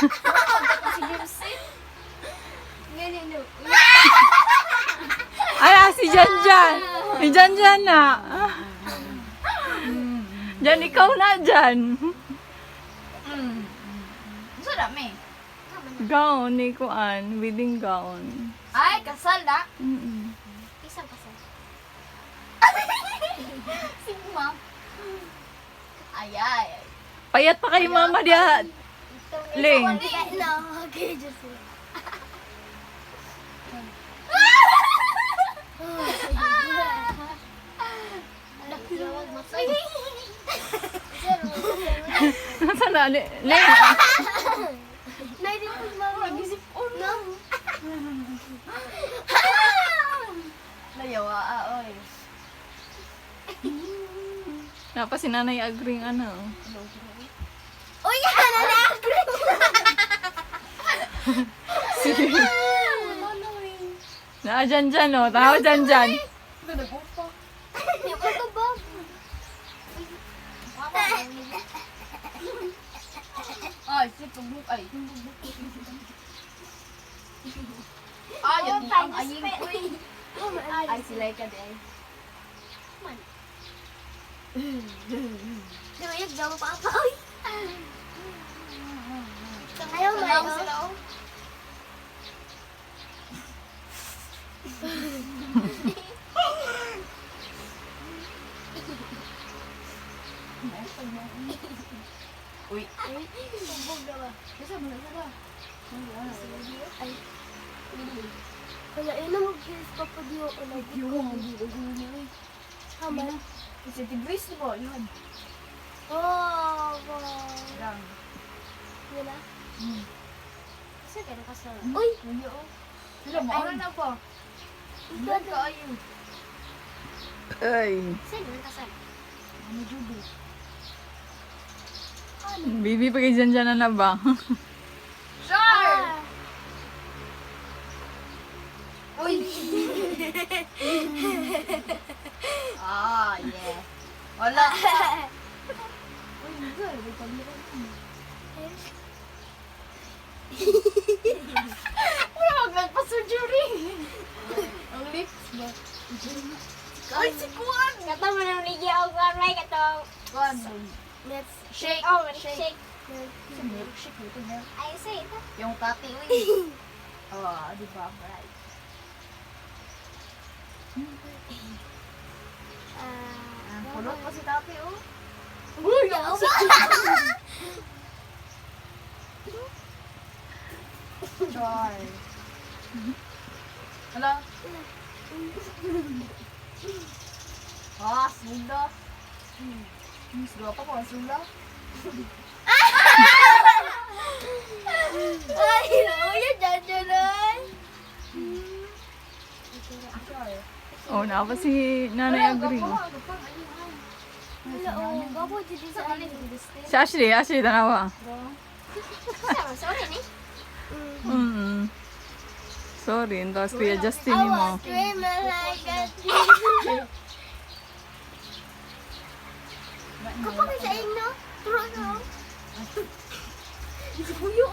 Si Jimsin. Ganun. Ay, si Janjan. Si Janjan na. Jan, ikaw na, Jan. So dami. Gown ni Kuan. Wedding gown. Ay, kasal na. Isang kasal. Sigma. Ay. Payat pa kayo, mama, diya. Ling. Okay, just Nasaan na? Ling. Layawa, oy. Napa si Nanay Agring ano. Uy, ano na? Na, Janjan, no? Tawa, Janjan. Yung ano ba? Ay, si tubok ay. Ay, yun ang aying ko eh. Ay, sila ka din. Di ba yung gawa pa ako? Uy! Ayaw mo Salaw yun. sila oh. Uy. Sumbog na ba? Bisa mo na sila. Ay. Wala, yun na mag-hears pa po diyo. Haman. Kasi tibris mo, yun. Oh, wow. Lang. Yun na. Kasi ka nakasal. Uy! Sila mo, ano na po? Ikaw Ka ayun. Ay. Sino nakasal? Ano judo? Bibi pa kay Janjan na ba? Sure! Uy! Yeah. Wala. Uy, nagay. May paglaran mo. Wala, wag nagpa-surgery. Ang lips ba? Ay, si Kuan! Kata mo nang ligya ako karay katong. Kuan. Let's Shake. Oh, shake. Sa milkshake ito na. Ay, say ito. Yung tati, uy. Oh, di ba? Right. Kulot pa si tati, oh. Uy, ako ba? Char. Hala. Ah, sunda. Sunda pa ko, sunda. Ay, uy, dyan. Char. Oh, napa si Nanay Agring. Wala, oh, gabo dyan sa alin. Si Ashley, tanawa. Sorry, ni. Sorry, tapos Kuya Justin I mo. was dreaming like a Kapag sa inyo, turo no. Si Puyo.